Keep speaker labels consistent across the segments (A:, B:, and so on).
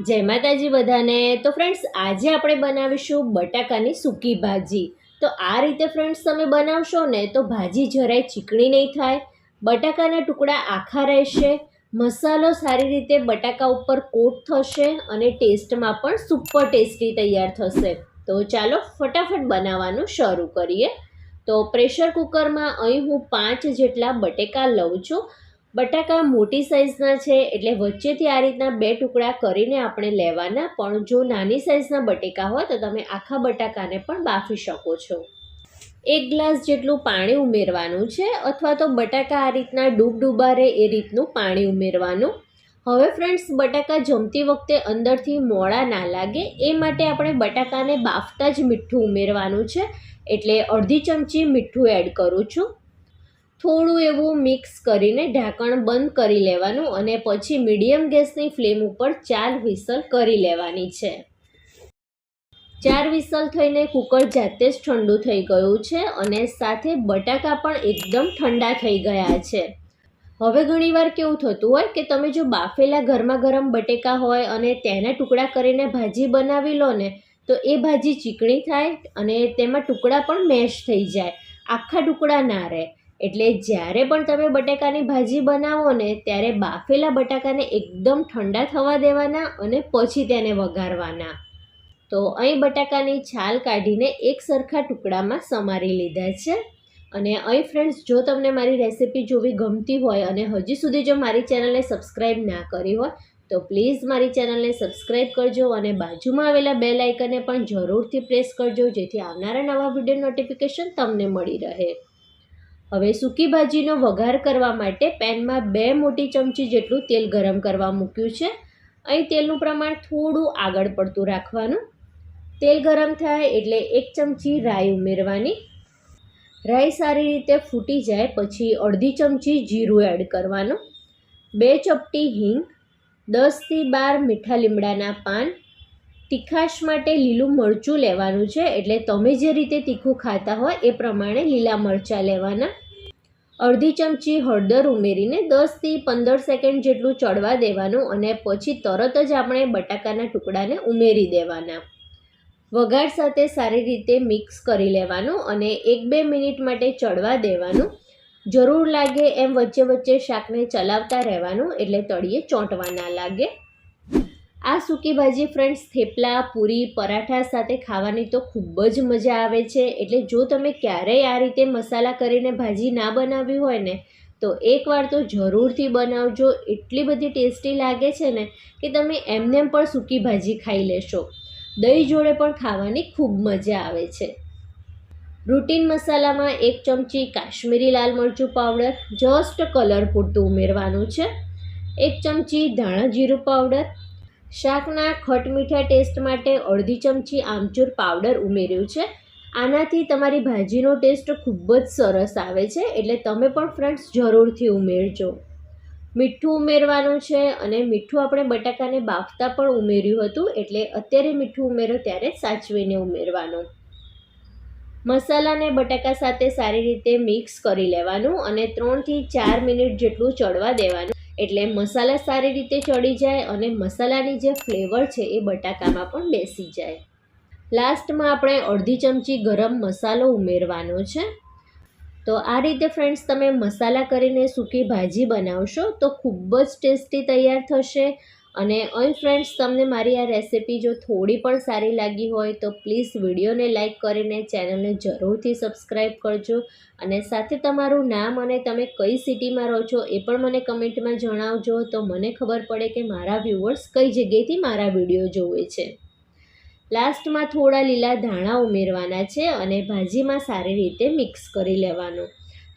A: જય માતાજી બધાને. તો ફ્રેન્ડ્સ, આજે આપણે બનાવીશું બટાકાની સૂકી ભાજી. તો આ રીતે ફ્રેન્ડ્સ તમે બનાવશો ને તો ભાજી જરાય ચીકણી નહીં થાય, બટાકાના ટુકડા આખા રહેશે, મસાલો સારી રીતે બટાકા ઉપર કોટ થશે અને ટેસ્ટમાં પણ સુપર ટેસ્ટી તૈયાર થશે. તો ચાલો ફટાફટ બનાવવાનું શરૂ કરીએ. તો પ્રેશર કુકરમાં અહીં હું 5 જેટલા બટેકા લઉં છું. બટાકા મોટી સાઇઝના છે એટલે વચ્ચેથી આ રીતના 2 ટુકડા કરીને આપણે લેવાના, પણ જો નાની સાઇઝના બટેકા હોય તો તમે આખા બટાકાને પણ બાફી શકો છો. 1 ગ્લાસ જેટલું પાણી ઉમેરવાનું છે, અથવા તો બટાકા આ રીતના ડૂબા રહે એ રીતનું પાણી ઉમેરવાનું. હવે ફ્રેન્ડ્સ, બટાકા જમતી વખતે અંદરથી મોળા ના લાગે એ માટે આપણે બટાકાને બાફતા જ મીઠું ઉમેરવાનું છે, એટલે અડધી ચમચી મીઠું એડ કરું છું. થોડું એવું મિક્સ કરીને ઢાંકણ બંધ કરી લેવાનું અને પછી મીડિયમ ગેસની ફ્લેમ ઉપર 4 વિસલ કરી લેવાની છે. 4 વિસલ થઈને કુકર જાતે જ ઠંડુ થઈ ગયું છે અને સાથે બટાકા પણ એકદમ ઠંડા થઈ ગયા છે. હવે ઘણીવાર કેવું થતું હોય કે તમે જો બાફેલા ગરમા ગરમ બટેકા હોય અને તેના ટુકડા કરીને ભાજી બનાવી લો ને તો એ ભાજી ચીકણી થાય અને તેમાં ટુકડા પણ મેશ થઈ જાય, આખા ટુકડા ના રહે. એટલે જ્યારે પણ તમે બટાકાની ભાજી બનાવો ને ત્યારે બાફેલા બટાકાને એકદમ ઠંડા થવા દેવાના અને પછી તેને વઘારવાના. તો અહીં બટાકાની છાલ કાઢીને એક સરખા ટુકડામાં સમારી લીધા છે. અને અહીં ફ્રેન્ડ્સ, જો તમને મારી રેસિપી જોવી ગમતી હોય અને હજી સુધી જો મારી ચેનલને સબસ્ક્રાઈબ ના કરી હોય તો પ્લીઝ મારી ચેનલને સબસ્ક્રાઈબ કરજો અને બાજુમાં આવેલા બેલ આઇકનને પણ જરૂરથી પ્રેસ કરજો, જેથી આવનારા નવા વિડીયો નોટિફિકેશન તમને મળી રહે. હવે સૂકી ભાજીનો વઘાર કરવા માટે પેનમાં 2 મોટી ચમચી જેટલું તેલ ગરમ કરવા મૂક્યું છે. અહીં તેલનું પ્રમાણ થોડું આગળ પડતું રાખવાનું. તેલ ગરમ થાય એટલે 1 ચમચી રાઈ ઉમેરવાની. રાઈ સારી રીતે ફૂટી જાય પછી અડધી ચમચી જીરું એડ કરવાનું, 2 ચપટી હિંગ, 10થી 12 મીઠા લીમડાના પાન. તીખાશ માટે લીલું મરચું લેવાનું છે, એટલે તમે જે રીતે તીખું ખાતા હોય એ પ્રમાણે લીલા મરચાં લેવાના. અડધી ચમચી હળદર ઉમેરીને 10થી 15 સેકન્ડ જેટલું ચડવા દેવાનું અને પછી તરત જ આપણે બટાકાના ટુકડાને ઉમેરી દેવાના. વઘાર સાથે સારી રીતે મિક્સ કરી લેવાનું અને 1-2 મિનિટ માટે ચડવા દેવાનું. જરૂર લાગે એમ વચ્ચે વચ્ચે શાકને ચલાવતા રહેવાનું, એટલે તળિયે ચોંટવા ના લાગે. આ સૂકી ભાજી ફ્રેન્ડ્સ થેપલા, પૂરી, પરાઠા સાથે ખાવાની તો ખૂબ જ મજા આવે છે. એટલે જો તમે ક્યારેય આ રીતે મસાલા કરીને ભાજી ના બનાવી હોય ને તો એકવાર તો જરૂરથી બનાવજો. એટલી બધી ટેસ્ટી લાગે છે ને કે તમે એમનેમ પણ સૂકી ભાજી ખાઈ લેશો. દહીં જોડે પણ ખાવાની ખૂબ મજા આવે છે. રૂટીન મસાલામાં 1 ચમચી કાશ્મીરી લાલ મરચું પાવડર જસ્ટ કલર પૂરતું ઉમેરવાનું છે. 1 ચમચી ધાણા જીરું પાવડર. શાકના ખટ મીઠા ટેસ્ટ માટે અડધી ચમચી આમચૂર પાવડર ઉમેર્યું છે. આનાથી તમારી ભાજીનો ટેસ્ટ ખૂબ જ સરસ આવે છે, એટલે તમે પણ ફ્રેન્ડ્સ જરૂરથી ઉમેરજો. મીઠું ઉમેરવાનું છે અને મીઠું આપણે બટાકાને બાફતા પણ ઉમેર્યું હતું, એટલે અત્યારે મીઠું ઉમેરો ત્યારે સાચવીને ઉમેરવાનું. મસાલાને બટાકા સાથે સારી રીતે મિક્સ કરી લેવાનું અને 3થી 4 મિનિટ જેટલું ચડવા દેવાનું, એટલે મસાલા સારી રીતે ચડી જાય અને મસાલાની જે ફ્લેવર છે એ બટાકામાં પણ બેસી જાય. લાસ્ટમાં આપણે અડધી ચમચી ગરમ મસાલો ઉમેરવાનો છે. તો આ રીતે ફ્રેન્ડ્સ તમે મસાલા કરીને સૂકી ભાજી બનાવશો તો ખૂબ જ ટેસ્ટી તૈયાર થશે. અને અહીં ફ્રેન્ડ્સ, તમને મારી આ રેસિપી જો થોડી પણ સારી લાગી હોય તો પ્લીઝ વિડીયોને લાઇક કરીને ચેનલને જરૂરથી સબસ્ક્રાઈબ કરજો અને સાથે તમારું નામ અને તમે કઈ સિટીમાં રહો છો એ પણ મને કમેન્ટમાં જણાવજો, તો મને ખબર પડે કે મારા વ્યુઅર્સ કઈ જગ્યાએથી મારા વિડીયો જોવે છે. લાસ્ટમાં થોડા લીલા ધાણા ઉમેરવાના છે અને ભાજીમાં સારી રીતે મિક્સ કરી લેવાનું.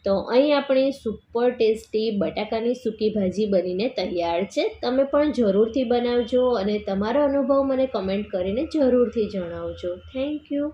A: તો અહીં આપણી સુપર ટેસ્ટી બટાકાની સૂકી ભાજી બનીને તૈયાર છે. તમે પણ જરૂરથી બનાવજો અને તમારો અનુભવ મને કમેન્ટ કરીને જરૂરથી જણાવજો. Thank you.